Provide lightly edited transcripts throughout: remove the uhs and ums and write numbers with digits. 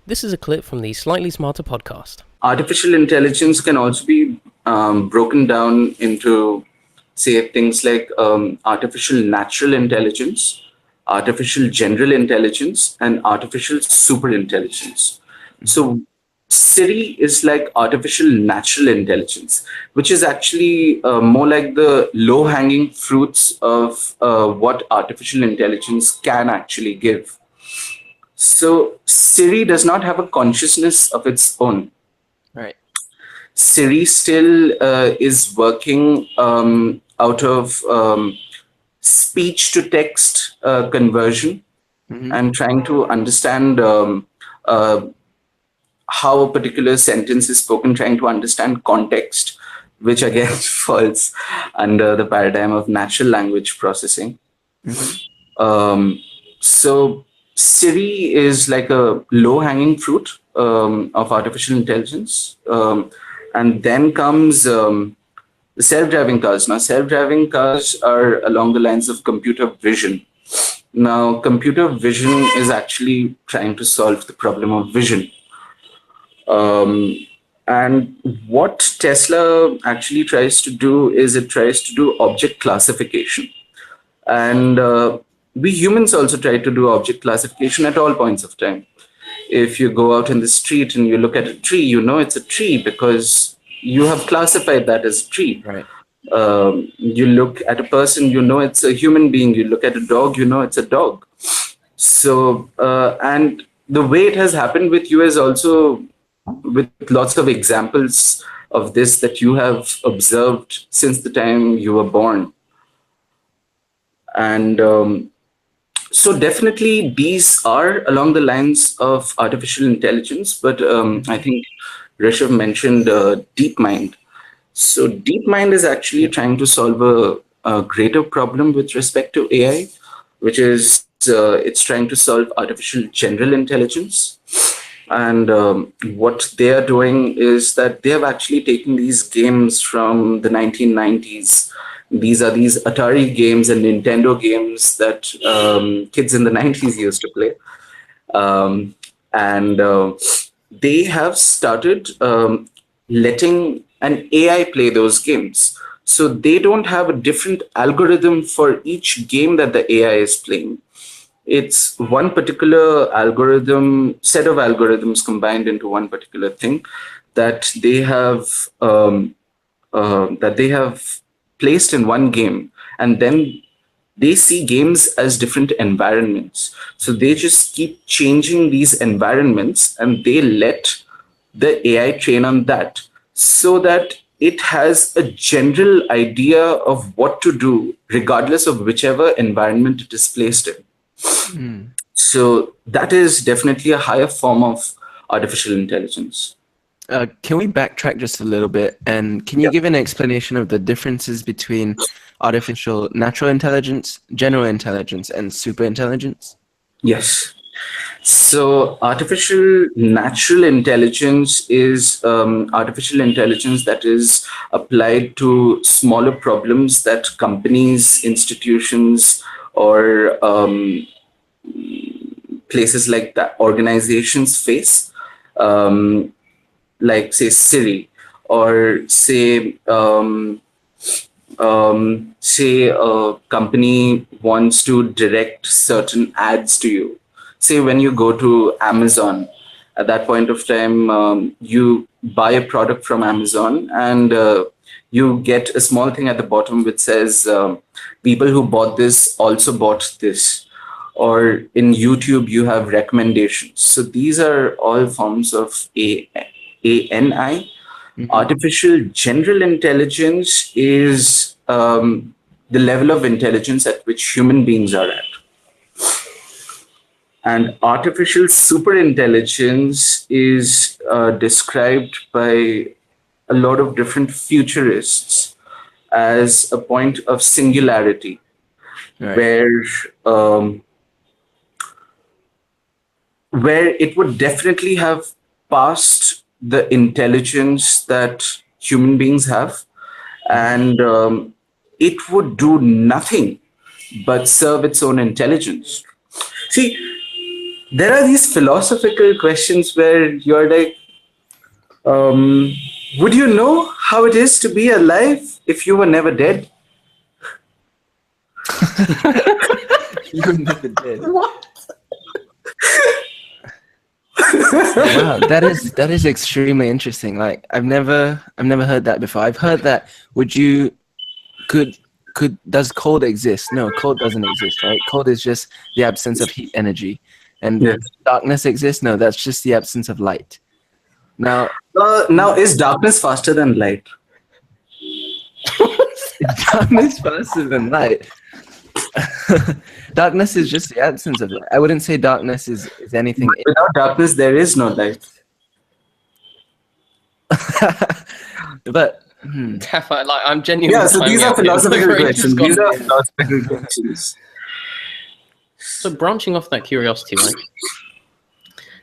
This is a clip from the Slightly Smarter podcast. Artificial intelligence can also be broken down into, say, things like artificial natural intelligence, artificial general intelligence, and artificial super intelligence. So, Siri is like artificial natural intelligence, which is actually more like the low hanging fruits of what artificial intelligence can actually give. So, Siri does not have a consciousness of its own. Right. Siri still is working out of speech to text conversion and trying to understand uh, how a particular sentence is spoken, trying to understand context, which again falls under the paradigm of natural language processing. So Siri is like a low-hanging fruit of artificial intelligence, and then comes the self-driving cars. Now, self-driving cars are along the lines of computer vision. Now, computer vision is actually trying to solve the problem of vision. And what Tesla actually tries to do is it tries to do object classification. And we humans also try to do object classification at all points of time. If you go out in the street and you look at a tree, you know it's a tree because you have classified that as a tree. Right. You look at a person, you know it's a human being. You look at a dog, you know it's a dog. So, and the way it has happened with you is also with lots of examples of this that you have observed since the time you were born. And so definitely these are along the lines of artificial intelligence, but I think Rishabh mentioned DeepMind. So DeepMind is actually trying to solve a greater problem with respect to AI, which is it's trying to solve artificial general intelligence. And what they are doing is that they have actually taken these games from the 1990s. These are these Atari games and Nintendo games that kids in the 90s used to play. And they have started letting an AI play those games. So they don't have a different algorithm for each game that the AI is playing. It's one particular algorithm, set of algorithms combined into one particular thing that they have placed in one game, and then they see games as different environments. So they just keep changing these environments and they let the AI train on that so that it has a general idea of what to do, regardless of whichever environment it is placed in. So that is definitely a higher form of artificial intelligence. Can we backtrack just a little bit? And can you give an explanation of the differences between artificial natural intelligence, general intelligence, and super intelligence? Yes. So artificial natural intelligence is artificial intelligence that is applied to smaller problems that companies, institutions, or places like that, organizations face. Like say Siri, or say say a company wants to direct certain ads to you. Say when you go to Amazon, at that point of time, you buy a product from Amazon and you get a small thing at the bottom which says people who bought this also bought this. Or in YouTube, you have recommendations. So these are all forms of ANI. Artificial general intelligence is the level of intelligence at which human beings are at. And artificial superintelligence is described by a lot of different futurists as a point of singularity, where it would definitely have passed the intelligence that human beings have, and it would do nothing but serve its own intelligence. See, there are these philosophical questions where you're like, would you know how it is to be alive if you were never dead? You never did. Wow, that is extremely interesting. Like I've never heard that before. I've heard that does cold exist? No, cold doesn't exist, right? Cold is just the absence of heat energy. And Yes. darkness exists? No, that's just the absence of light. Now, Now, is darkness faster than light? darkness faster than light. Darkness is just the absence of light. I wouldn't say darkness is anything. Without darkness, there is no light. But Like, I'm genuinely. Yeah, so these are finding out here. philosophical We've questions. just These gone- are philosophical questions. So branching off that curiosity, right?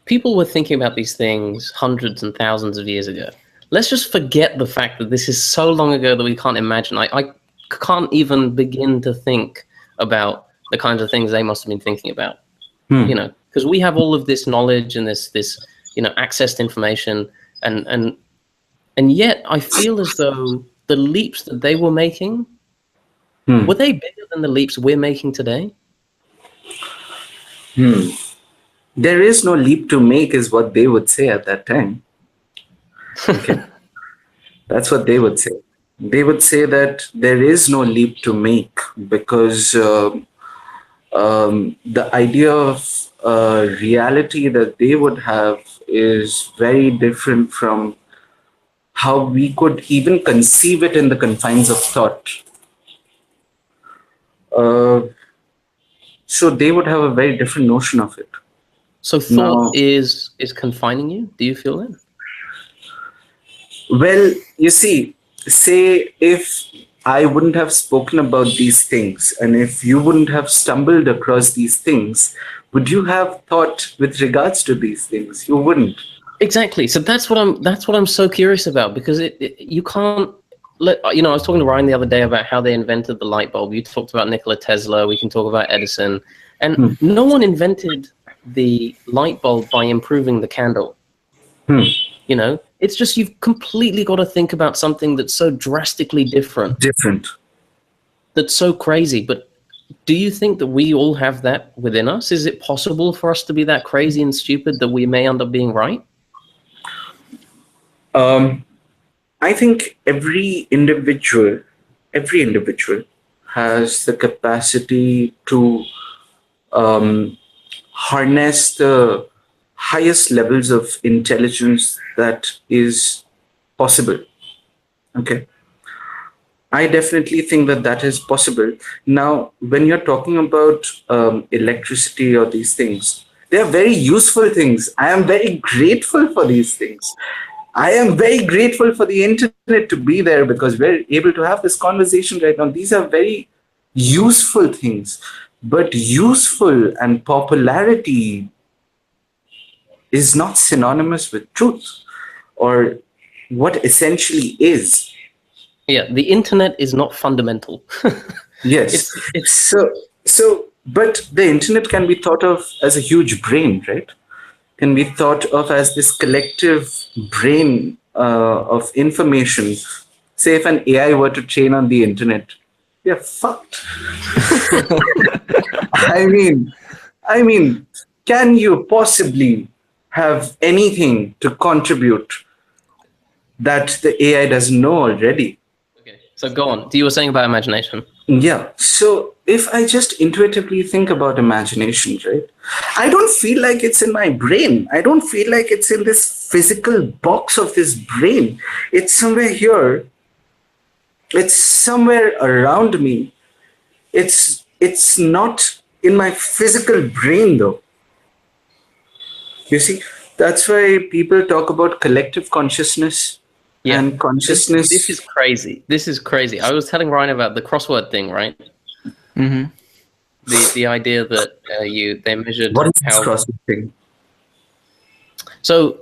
People were thinking about these things hundreds and thousands of years ago. Let's just forget the fact that this is so long ago that we can't imagine. I can't even begin to think about the kinds of things they must have been thinking about. You know, because we have all of this knowledge and this access to information, and yet I feel as though the leaps that they were making were they bigger than the leaps we're making today? There is no leap to make, is what they would say at that time. Okay. That's what they would say. They would say that there is no leap to make because the idea of reality that they would have is very different from how we could even conceive it in the confines of thought. So they would have a very different notion of it. So thought is confining you? Do you feel that? Well, you see, say if I wouldn't have spoken about these things and if you wouldn't have stumbled across these things, would you have thought with regards to these things? You wouldn't. Exactly. So that's what I'm so curious about, because you can't let, I was talking to Ryan the other day about how they invented the light bulb. You talked about Nikola Tesla. We can talk about Edison, and no one invented the light bulb by improving the candle. It's just you've completely got to think about something that's so drastically different. That's so crazy. But do you think that we all have that within us? Is it possible for us to be that crazy and stupid that we may end up being right? I think every individual has the capacity to harness the highest levels of intelligence that is possible. Okay. I definitely think that is possible. Now, when you're talking about electricity or these things, they are very useful things. I am very grateful for these things. I am very grateful for the internet to be there because we're able to have this conversation right now. These are very useful things, but useful and popularity is not synonymous with truth or what essentially is. Yeah, the internet is not fundamental. Yes. It's But the internet can be thought of as a huge brain, right? Can be thought of as this collective brain of information. Say if an AI were to train on the internet, we are fucked. I mean, can you possibly have anything to contribute that the AI doesn't know already? okay. So go on. You were saying about imagination. Yeah. So if I just intuitively think about imagination, right? I don't feel like it's in my brain. I don't feel like it's in this physical box of this brain. It's somewhere here. It's somewhere around me. It's not in my physical brain though. You see, that's why people talk about collective consciousness. Yeah. And consciousness. This is crazy. This is crazy. I was telling Ryan about the crossword thing, right? Mm-hmm. The idea that they measured What is this how. crossword thing? So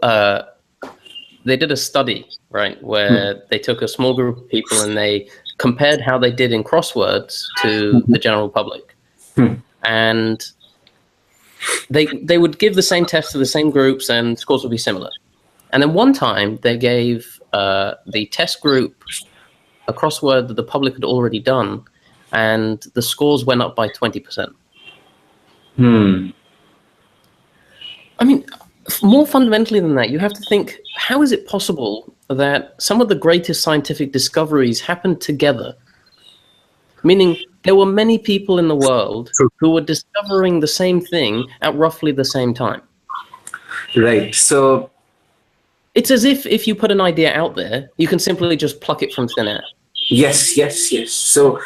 they did a study, right, where they took a small group of people and they compared how they did in crosswords to the general public. And they would give the same test to the same groups and scores would be similar. And then one time they gave the test group a crossword that the public had already done, and the scores went up by 20%. I mean, more fundamentally than that, you have to think, how is it possible that some of the greatest scientific discoveries happened together? Meaning, there were many people in the world who were discovering the same thing at roughly the same time. Right. So it's as if you put an idea out there, you can simply just pluck it from thin air. yes. So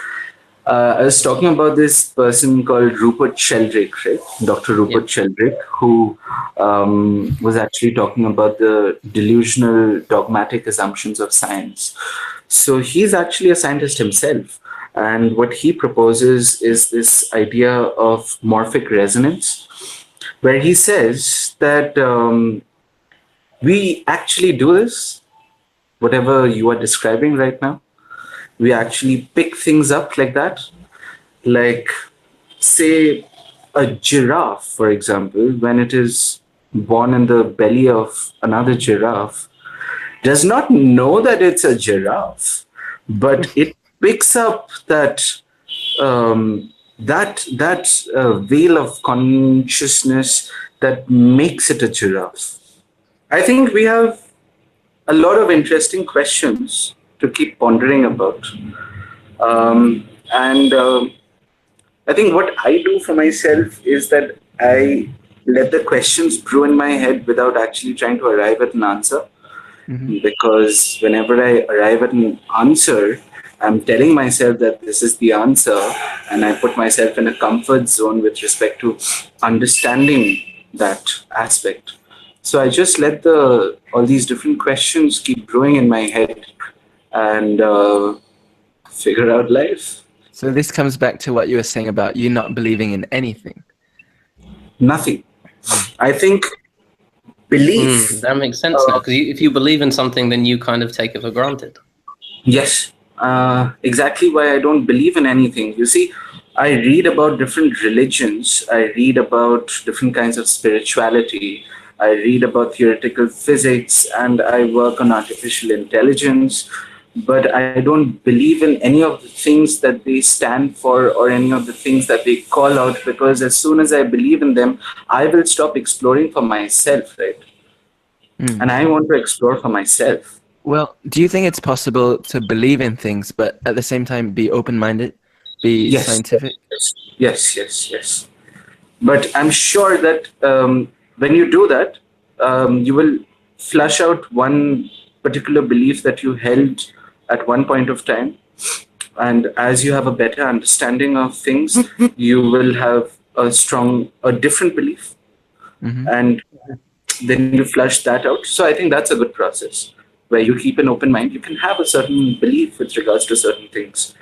I was talking about this person called Rupert Sheldrake, right? Dr. Rupert Sheldrake, who was actually talking about the delusional dogmatic assumptions of science. So he's actually a scientist himself. And what he proposes is this idea of morphic resonance, where he says that we actually do this, whatever you are describing right now. We actually pick things up like that. Like, say, a giraffe, for example, when it is born in the belly of another giraffe, does not know that it's a giraffe, but it picks up that veil of consciousness that makes it a giraffe. I think we have a lot of interesting questions to keep pondering about. I think what I do for myself is that I let the questions brew in my head without actually trying to arrive at an answer. Because whenever I arrive at an answer, I'm telling myself that this is the answer, and I put myself in a comfort zone with respect to understanding that aspect. So I just let all these different questions keep brewing in my head and figure out life. So this comes back to what you were saying about you not believing in anything. Nothing. I think belief. That makes sense now, because if you believe in something, then you kind of take it for granted. Yes. Exactly why I don't believe in anything. You see, I read about different religions. I read about different kinds of spirituality. I read about theoretical physics, and I work on artificial intelligence. But I don't believe in any of the things that they stand for or any of the things that they call out, because as soon as I believe in them, I will stop exploring for myself, right? And I want to explore for myself. Well, do you think it's possible to believe in things, but at the same time be open-minded, be scientific? Yes. But I'm sure that when you do that, you will flush out one particular belief that you held at one point of time. And as you have a better understanding of things, you will have a different belief. And then you flush that out. So I think that's a good process, where you keep an open mind. You can have a certain belief with regards to certain things,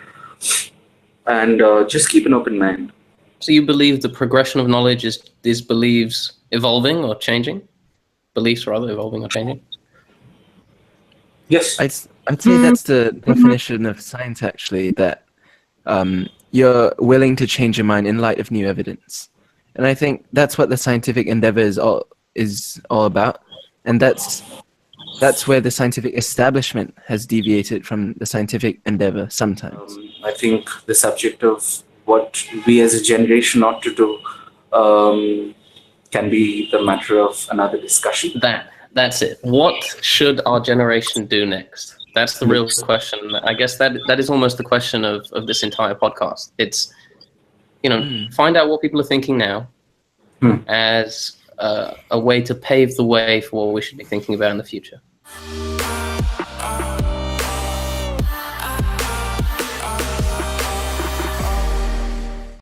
and just keep an open mind. So you believe the progression of knowledge is beliefs evolving or changing? Beliefs rather evolving or changing? Yes. I'd say that's the definition of science, actually, that you're willing to change your mind in light of new evidence. And I think that's what the scientific endeavor is all about. And that's where the scientific establishment has deviated from the scientific endeavor sometimes. I think the subject of what we as a generation ought to do can be the matter of another discussion. That's it. What should our generation do next? That's the real question. I guess that is almost the question of this entire podcast. It's, find out what people are thinking now as a way to pave the way for what we should be thinking about in the future.